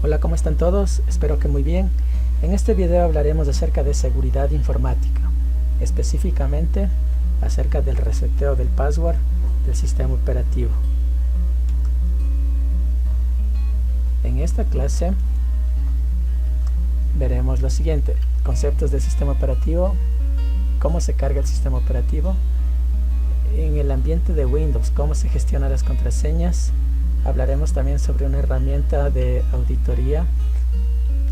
Hola, ¿cómo están todos? Espero que muy bien. En este video hablaremos acerca de seguridad informática, específicamente acerca del reseteo del password del sistema operativo. En esta clase veremos lo siguiente: conceptos del sistema operativo, cómo se carga el sistema operativo, en el ambiente de Windows, cómo se gestionan las contraseñas. Hablaremos también sobre una herramienta de auditoría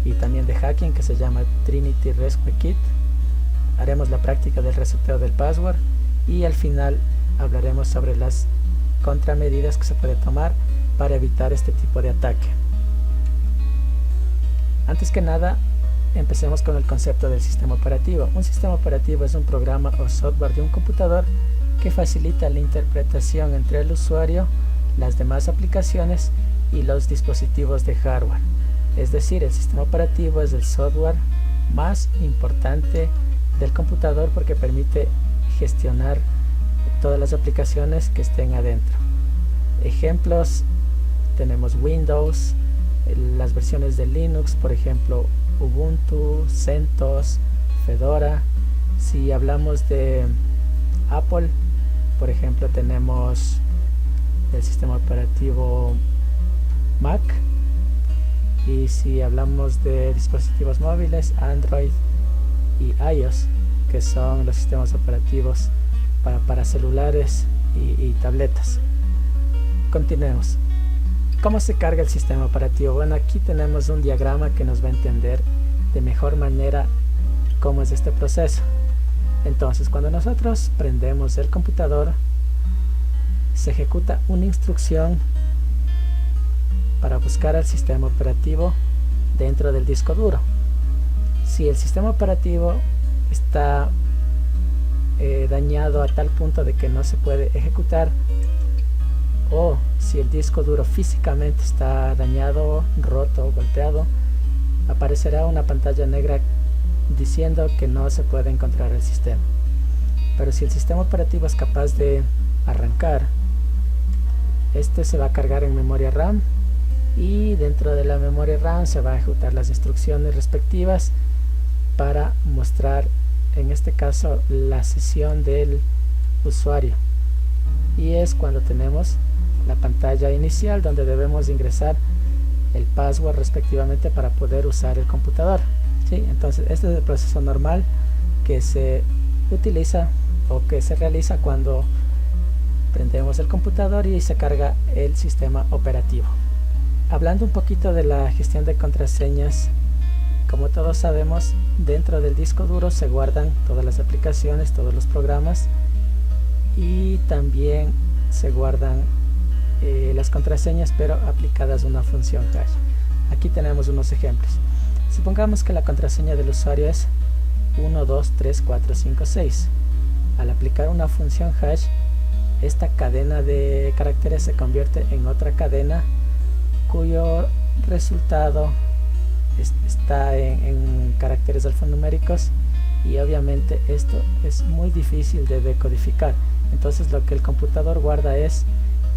y también de hacking que se llama Trinity Rescue Kit. Haremos la práctica del reseteo del password y al final hablaremos sobre las contramedidas que se puede tomar para evitar este tipo de ataque. Antes que nada, empecemos con el concepto del sistema operativo. Un sistema operativo es un programa o software de un computador que facilita la interpretación entre el usuario, las demás aplicaciones y los dispositivos de hardware. Es decir, el sistema operativo es el software más importante del computador porque permite gestionar todas las aplicaciones que estén adentro. Ejemplos: tenemos Windows, las versiones de Linux, por ejemplo Ubuntu, CentOS, Fedora. Si hablamos de Apple, por ejemplo, tenemos el sistema operativo Mac, y si hablamos de dispositivos móviles, Android y iOS, que son los sistemas operativos para celulares y tabletas. Continuemos. ¿Cómo se carga el sistema operativo? Bueno, aquí tenemos un diagrama que nos va a entender de mejor manera cómo es este proceso. Entonces, cuando nosotros prendemos el computador, se ejecuta una instrucción para buscar al sistema operativo dentro del disco duro. Si el sistema operativo está dañado a tal punto de que no se puede ejecutar, o si el disco duro físicamente está dañado, roto o golpeado, aparecerá una pantalla negra diciendo que no se puede encontrar el sistema. Pero si el sistema operativo es capaz de arrancar, este se va a cargar en memoria RAM, y dentro de la memoria RAM se va a ejecutar las instrucciones respectivas para mostrar, en este caso, la sesión del usuario, y es cuando tenemos la pantalla inicial donde debemos ingresar el password respectivamente para poder usar el computador. ¿Sí? Entonces este es el proceso normal que se utiliza o que se realiza cuando prendemos el computador y se carga el sistema operativo. Hablando un poquito de la gestión de contraseñas, como todos sabemos, dentro del disco duro se guardan todas las aplicaciones, todos los programas, y también se guardan las contraseñas, pero aplicadas a una función hash. Aquí tenemos unos ejemplos. Supongamos que la contraseña del usuario es 1, 2, 3, 4, 5, 6. Al aplicar una función hash, esta cadena de caracteres se convierte en otra cadena cuyo resultado está en caracteres alfanuméricos, y obviamente esto es muy difícil de decodificar. Entonces lo que el computador guarda es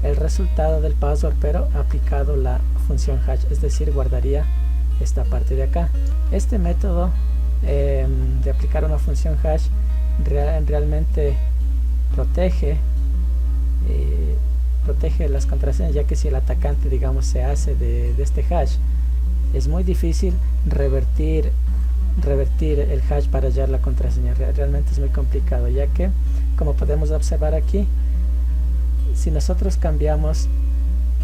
el resultado del password, pero aplicado la función hash, es decir, guardaría esta parte de acá. Este método de aplicar una función hash realmente protege las contraseñas, ya que si el atacante, digamos, se hace de este hash, es muy difícil revertir el hash para hallar la contraseña. Realmente es muy complicado, ya que, como podemos observar aquí, si nosotros cambiamos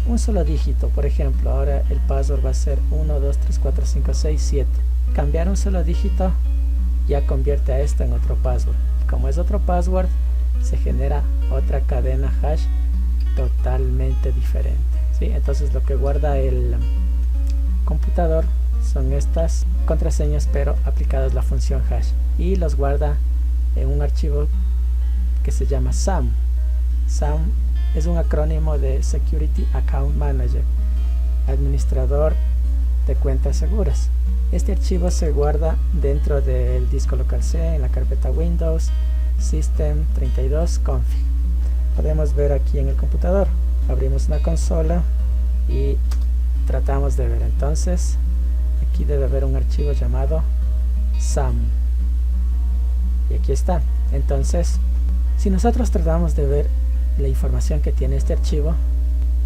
un solo dígito, por ejemplo, ahora el password va a ser 1, 2, 3, 4, 5, 6, 7. Cambiar un solo dígito ya convierte a esto en otro password. Como es otro password, se genera otra cadena hash totalmente diferente. ¿Sí? Entonces lo que guarda el computador son estas contraseñas, pero aplicadas la función hash, y los guarda en un archivo que se llama SAM. SAM es un acrónimo de Security Account Manager, administrador de cuentas seguras. Este archivo se guarda dentro del disco local C, en la carpeta Windows System 32 Config. Podemos ver aquí en el computador, abrimos una consola y tratamos de ver. Entonces aquí debe haber un archivo llamado SAM y aquí está. Entonces si nosotros tratamos de ver la información que tiene este archivo,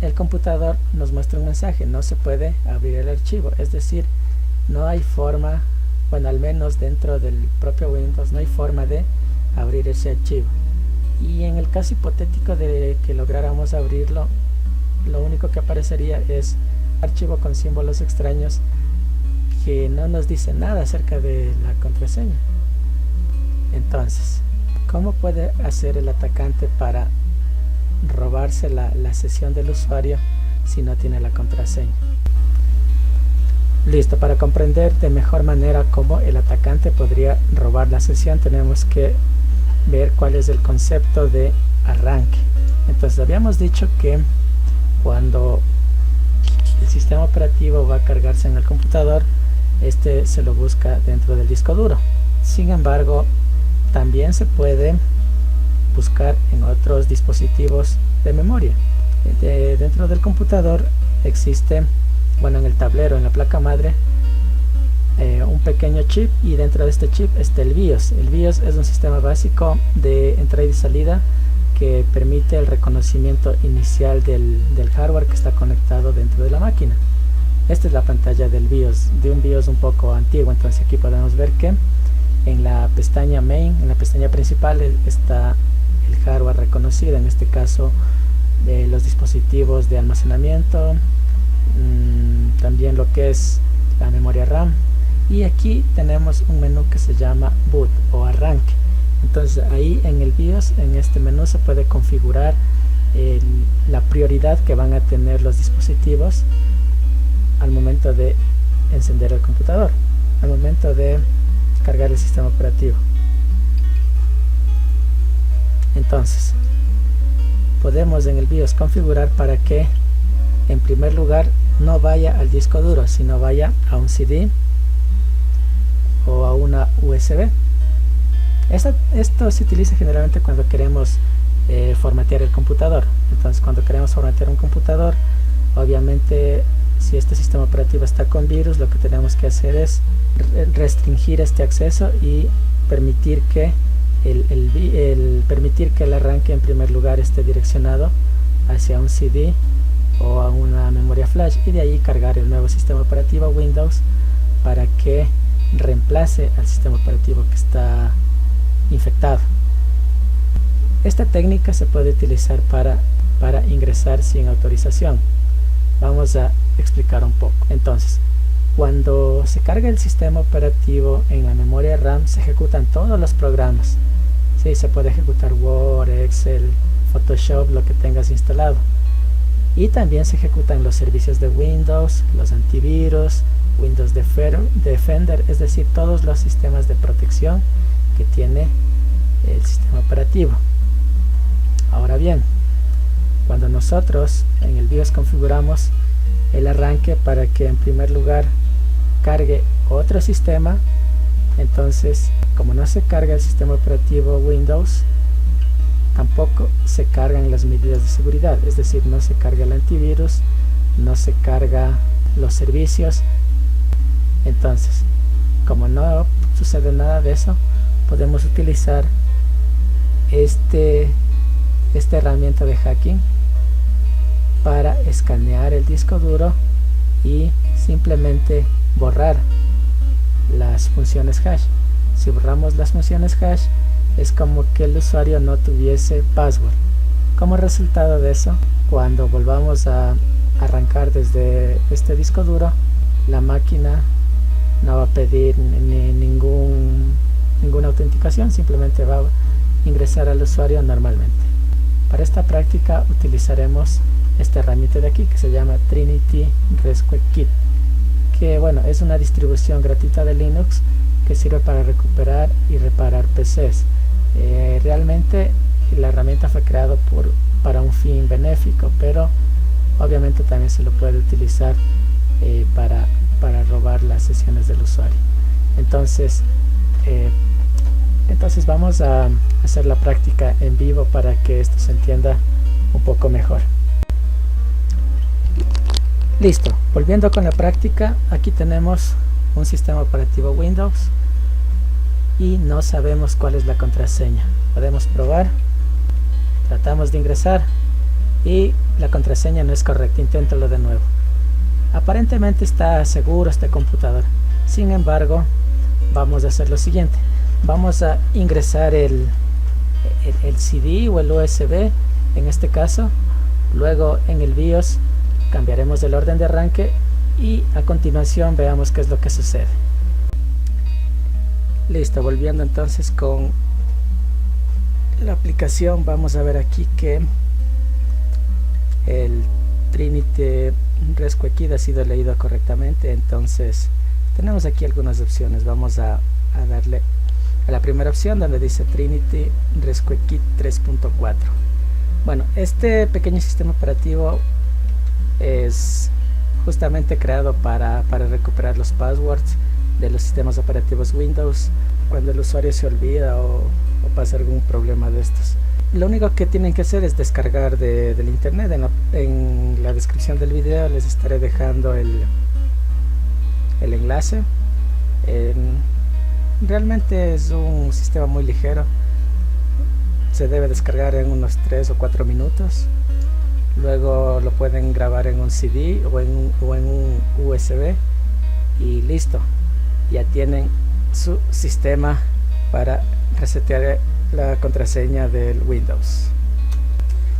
el computador nos muestra un mensaje: no se puede abrir el archivo. Es decir, no hay forma, bueno, al menos dentro del propio Windows no hay forma de abrir ese archivo. Y en el caso hipotético de que lográramos abrirlo, lo único que aparecería es archivo con símbolos extraños que no nos dice nada acerca de la contraseña. Entonces, ¿cómo puede hacer el atacante para robarse la sesión del usuario si no tiene la contraseña? Listo, para comprender de mejor manera cómo el atacante podría robar la sesión, tenemos que ver cuál es el concepto de arranque. Entonces habíamos dicho que cuando el sistema operativo va a cargarse en el computador, este se lo busca dentro del disco duro. Sin embargo, también se puede buscar en otros dispositivos de memoria. Dentro del computador existe, bueno, en el tablero, en la placa madre, un pequeño chip, y dentro de este chip está el BIOS. El BIOS es un sistema básico de entrada y salida que permite el reconocimiento inicial del hardware que está conectado dentro de la máquina. Esta es la pantalla del BIOS, de un BIOS un poco antiguo. Entonces aquí podemos ver que en la pestaña Main, en la pestaña principal, está el hardware reconocido, en este caso los dispositivos de almacenamiento, también lo que es la memoria RAM, y aquí tenemos un menú que se llama Boot o arranque. Entonces ahí en el BIOS, en este menú, se puede configurar la prioridad que van a tener los dispositivos al momento de encender el computador, al momento de cargar el sistema operativo. Entonces podemos en el BIOS configurar para que en primer lugar no vaya al disco duro, sino vaya a un CD o a una USB. Esto se utiliza generalmente cuando queremos formatear el computador. Entonces cuando queremos formatear un computador, obviamente si este sistema operativo está con virus, lo que tenemos que hacer es restringir este acceso y permitir que el arranque en primer lugar esté direccionado hacia un CD o a una memoria flash, y de ahí cargar el nuevo sistema operativo Windows para que reemplace al sistema operativo que está infectado. Esta técnica se puede utilizar para ingresar sin autorización. Vamos a explicar un poco. Entonces, cuando se carga el sistema operativo en la memoria RAM, se ejecutan todos los programas. Sí, se puede ejecutar Word, Excel, Photoshop, lo que tengas instalado. Y también se ejecutan los servicios de Windows, los antivirus, Windows Defender, es decir, todos los sistemas de protección que tiene el sistema operativo. Ahora bien, cuando nosotros en el BIOS configuramos el arranque para que en primer lugar cargue otro sistema, entonces como no se carga el sistema operativo Windows, tampoco se cargan las medidas de seguridad, es decir, no se carga el antivirus, no se carga los servicios. Entonces, como no sucede nada de eso, podemos utilizar esta herramienta de hacking para escanear el disco duro y simplemente borrar las funciones hash. Si borramos las funciones hash, es como que el usuario no tuviese password. Como resultado de eso, cuando volvamos a arrancar desde este disco duro, la máquina no va a pedir ninguna autenticación, simplemente va a ingresar al usuario normalmente. Para esta práctica utilizaremos esta herramienta de aquí que se llama Trinity Rescue Kit, que bueno, es una distribución gratuita de Linux que sirve para recuperar y reparar PCs. Realmente la herramienta fue creada para un fin benéfico, pero obviamente también se lo puede utilizar para robar las sesiones del usuario. Entonces vamos a hacer la práctica en vivo para que esto se entienda un poco mejor. Listo, volviendo con la práctica, aquí tenemos un sistema operativo Windows y no sabemos cuál es la contraseña. Podemos probar, tratamos de ingresar y la contraseña no es correcta. Inténtalo de nuevo. Aparentemente está seguro este computador. Sin embargo, vamos a hacer lo siguiente. Vamos a ingresar el CD o el USB en este caso. Luego en el BIOS cambiaremos el orden de arranque y a continuación veamos qué es lo que sucede. Listo, volviendo entonces con la aplicación, vamos a ver aquí que el Trinity Rescue Kit ha sido leído correctamente. Entonces tenemos aquí algunas opciones. Vamos a darle a la primera opción donde dice Trinity Rescue Kit 3.4. Bueno, este pequeño sistema operativo es justamente creado para recuperar los passwords de los sistemas operativos Windows cuando el usuario se olvida o pasa algún problema de estos. Lo único que tienen que hacer es descargar del internet. En la descripción del video les estaré dejando el enlace. Realmente es un sistema muy ligero. Se debe descargar en unos 3 o 4 minutos. Luego lo pueden grabar en un CD o en un USB y listo. Ya tienen su sistema para resetear la contraseña del Windows.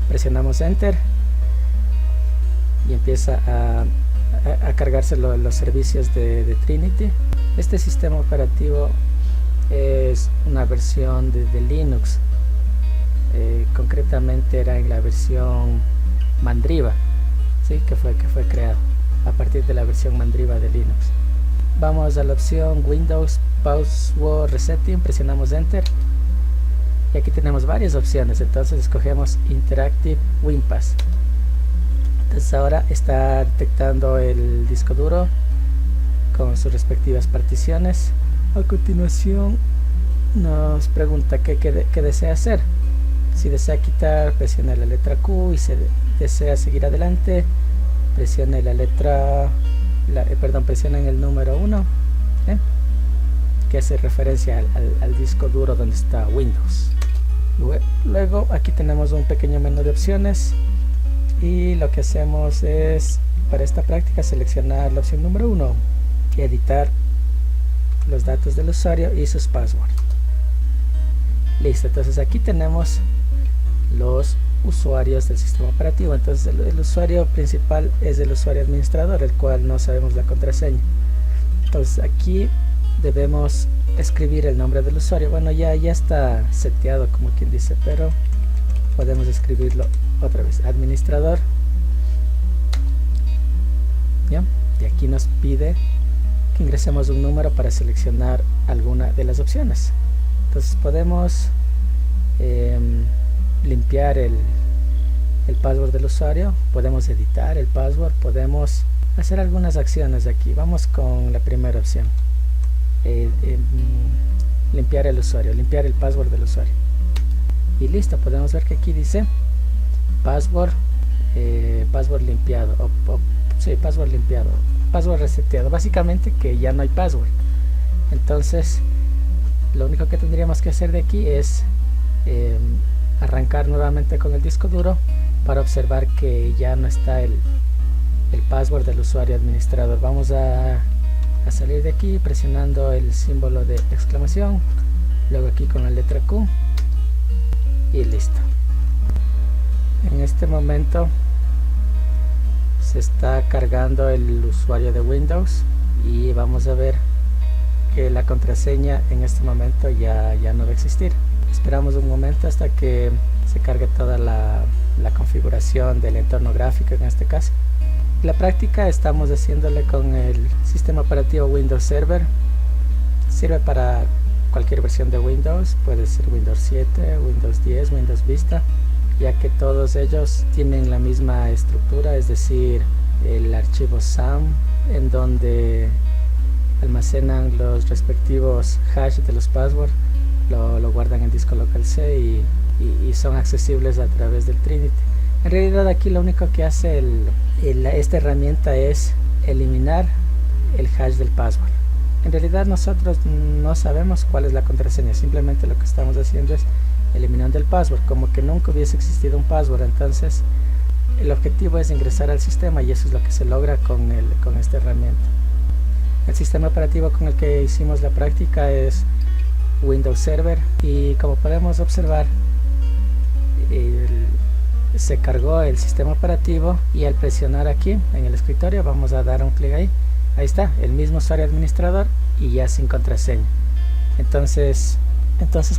Presionamos Enter y empieza a cargarse los servicios de Trinity. Este sistema operativo es una versión de Linux. Concretamente era en la versión Mandriva, ¿sí? que fue creado a partir de la versión Mandriva de Linux. Vamos a la opción Windows Password Resetting, presionamos Enter y aquí tenemos varias opciones. Entonces escogemos Interactive WinPass. Entonces ahora está detectando el disco duro con sus respectivas particiones. A continuación nos pregunta qué desea hacer. Si desea quitar, presione la letra Q, y si desea seguir adelante, presione presione el número 1, que hace referencia al disco duro donde está Windows. Luego aquí tenemos un pequeño menú de opciones y lo que hacemos es, para esta práctica, seleccionar la opción número 1 y editar los datos del usuario y sus passwords. Listo, entonces aquí tenemos los usuarios del sistema operativo. Entonces el usuario principal es el usuario administrador, el cual no sabemos la contraseña. Entonces aquí debemos escribir el nombre del usuario. Bueno, ya está seteado, como quien dice, pero podemos escribirlo otra vez. Administrador. ¿Ya? Y aquí nos pide que ingresemos un número para seleccionar alguna de las opciones. Entonces podemos limpiar el password del usuario, podemos editar el password, podemos hacer algunas acciones aquí. Vamos con la primera opción, limpiar el usuario, limpiar el password del usuario. Y listo, podemos ver que aquí dice password limpiado, password limpiado, password reseteado, básicamente que ya no hay password. Entonces lo único que tendríamos que hacer de aquí es arrancar nuevamente con el disco duro para observar que ya no está el password del usuario administrador. Vamos a salir de aquí presionando el símbolo de exclamación, luego aquí con la letra Q y listo. En este momento se está cargando el usuario de Windows y vamos a ver que la contraseña en este momento ya no va a existir. Esperamos un momento hasta que se cargue toda la configuración del entorno gráfico en este caso. La práctica estamos haciéndole con el sistema operativo Windows Server. Sirve para cualquier versión de Windows, puede ser Windows 7, Windows 10, Windows Vista, ya que todos ellos tienen la misma estructura, es decir, el archivo SAM en donde almacenan los respectivos hash de los passwords, lo guardan en disco local C y son accesibles a través del Trinity. En realidad aquí lo único que hace esta herramienta es eliminar el hash del password. En realidad nosotros no sabemos cuál es la contraseña, simplemente lo que estamos haciendo es eliminando el password, como que nunca hubiese existido un password. Entonces el objetivo es ingresar al sistema y eso es lo que se logra con esta herramienta. El sistema operativo con el que hicimos la práctica es Windows Server y como podemos observar se cargó el sistema operativo y al presionar aquí en el escritorio vamos a dar un clic ahí está, el mismo usuario administrador y ya sin contraseña. Entonces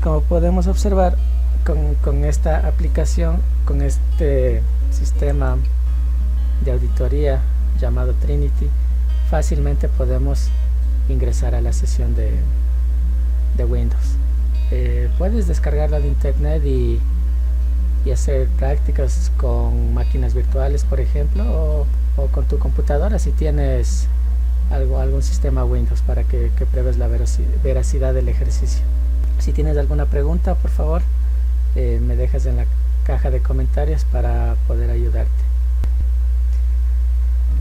como podemos observar con esta aplicación, con este sistema de auditoría llamado Trinity, fácilmente podemos ingresar a la sesión de Windows. Puedes descargarla de internet y hacer prácticas con máquinas virtuales, por ejemplo, o con tu computadora si tienes algún sistema Windows, para que pruebes la veracidad del ejercicio. Si tienes alguna pregunta, por favor me dejas en la caja de comentarios para poder ayudarte.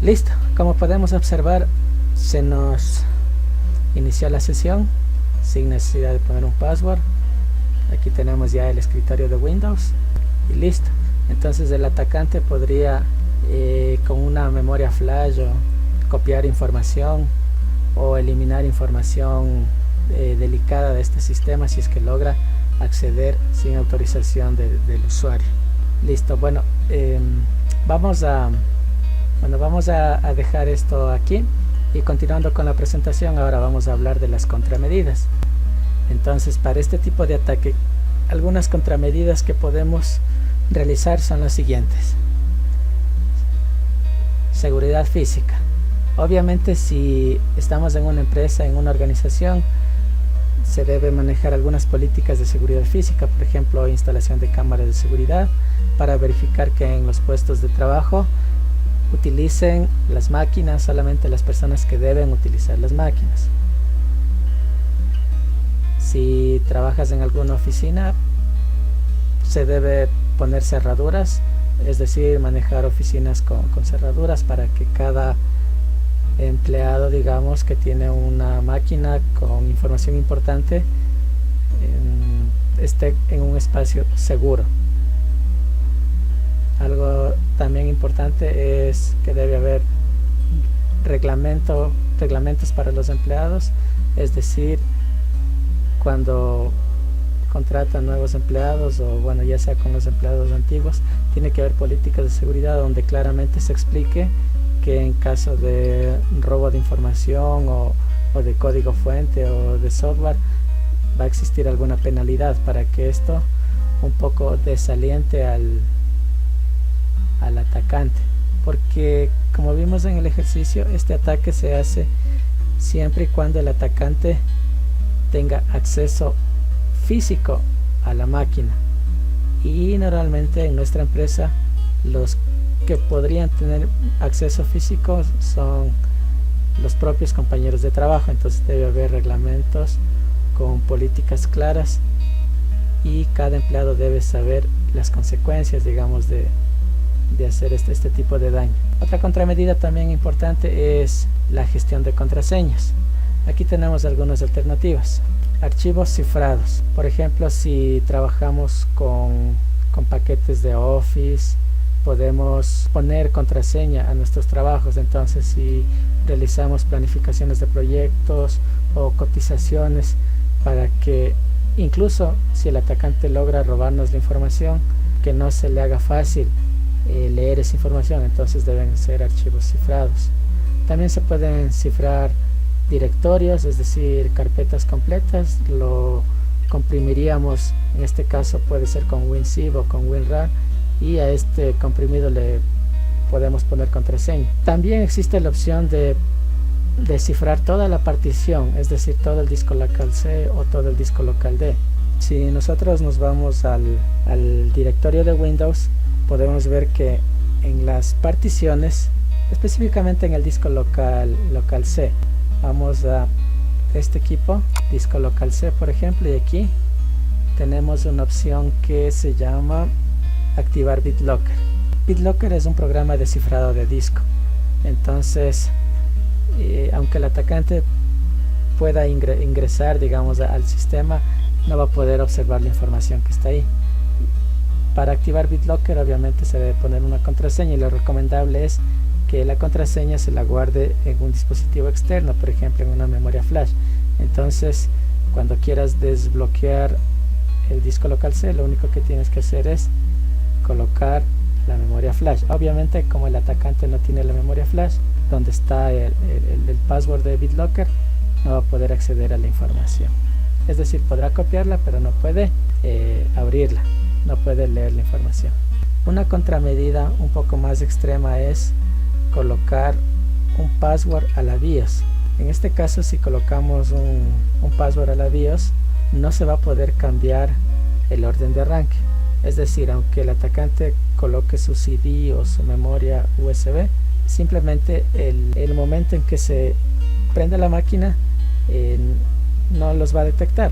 Listo, como podemos observar se nos inició la sesión sin necesidad de poner un password. Aquí tenemos ya el escritorio de Windows y listo. Entonces el atacante podría con una memoria flash o copiar información o eliminar información delicada de este sistema si es que logra acceder sin autorización del usuario. Listo, bueno, vamos a dejar esto aquí y continuando con la presentación, ahora vamos a hablar de las contramedidas. Entonces, para este tipo de ataque, algunas contramedidas que podemos realizar son las siguientes. Seguridad física. Obviamente, si estamos en una empresa, en una organización, se debe manejar algunas políticas de seguridad física, por ejemplo, instalación de cámaras de seguridad para verificar que en los puestos de trabajo utilicen las máquinas solamente las personas que deben utilizar las máquinas. Si trabajas en alguna oficina, se debe poner cerraduras, es decir, manejar oficinas con cerraduras para que cada empleado, digamos, que tiene una máquina con información importante esté en un espacio seguro. Algo también importante es que debe haber reglamentos para los empleados, es decir, cuando contratan nuevos empleados o bueno, ya sea con los empleados antiguos, tiene que haber políticas de seguridad donde claramente se explique que en caso de robo de información o de código fuente o de software va a existir alguna penalidad, para que esto un poco desaliente al atacante, porque como vimos en el ejercicio, este ataque se hace siempre y cuando el atacante tenga acceso físico a la máquina, y normalmente en nuestra empresa los que podrían tener acceso físico son los propios compañeros de trabajo. Entonces debe haber reglamentos con políticas claras y cada empleado debe saber las consecuencias, digamos, de hacer este tipo de daño. Otra contramedida también importante es la gestión de contraseñas. Aquí tenemos algunas alternativas. Archivos cifrados, por ejemplo, si trabajamos con paquetes de Office, podemos poner contraseña a nuestros trabajos. Entonces, si realizamos planificaciones de proyectos o cotizaciones, para que incluso si el atacante logra robarnos la información, que no se le haga fácil leer esa información, entonces deben ser archivos cifrados. También se pueden cifrar directorios, es decir, carpetas completas. Lo comprimiríamos, en este caso puede ser con WinZip o con WinRAR, y a este comprimido le podemos poner contraseña. También existe la opción de descifrar toda la partición, es decir, todo el disco local C o todo el disco local D. Si nosotros nos vamos al directorio de Windows, podemos ver que en las particiones, específicamente en el disco local C, vamos a este equipo, disco local C, por ejemplo, y aquí tenemos una opción que se llama activar BitLocker. BitLocker es un programa de cifrado de disco. Entonces, aunque el atacante pueda ingresar, digamos, al sistema, no va a poder observar la información que está ahí. Para activar BitLocker obviamente se debe poner una contraseña, y lo recomendable es que la contraseña se la guarde en un dispositivo externo, por ejemplo en una memoria flash. Entonces, cuando quieras desbloquear el disco local C, lo único que tienes que hacer es colocar la memoria flash. Obviamente, como el atacante no tiene la memoria flash donde está el password de BitLocker, no va a poder acceder a la información. Es decir, podrá copiarla, pero no puede abrirla, no puede leer la información. Una contramedida un poco más extrema es colocar un password a la BIOS. En este caso, si colocamos un password a la BIOS, no se va a poder cambiar el orden de arranque. Es decir, aunque el atacante coloque su CD o su memoria USB, simplemente el momento en que se prende la máquina no los va a detectar,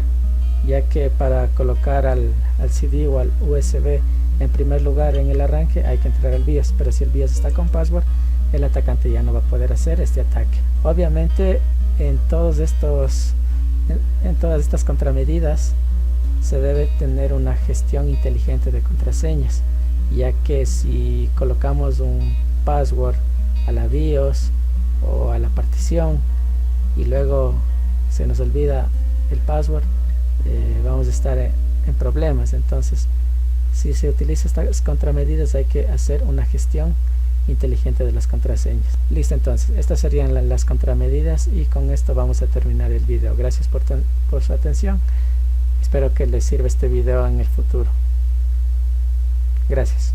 ya que para colocar al CD o al USB en primer lugar en el arranque hay que entrar al BIOS, pero si el BIOS está con password, el atacante ya no va a poder hacer este ataque. Obviamente en todas estas contramedidas se debe tener una gestión inteligente de contraseñas, ya que si colocamos un password a la BIOS o a la partición y luego se nos olvida el password, vamos a estar en problemas. Entonces, si se utiliza estas contramedidas, hay que hacer una gestión inteligente de las contraseñas. Listo, entonces estas serían las contramedidas, y con esto vamos a terminar el video. Gracias por su atención. Espero que les sirva este video en el futuro. Gracias.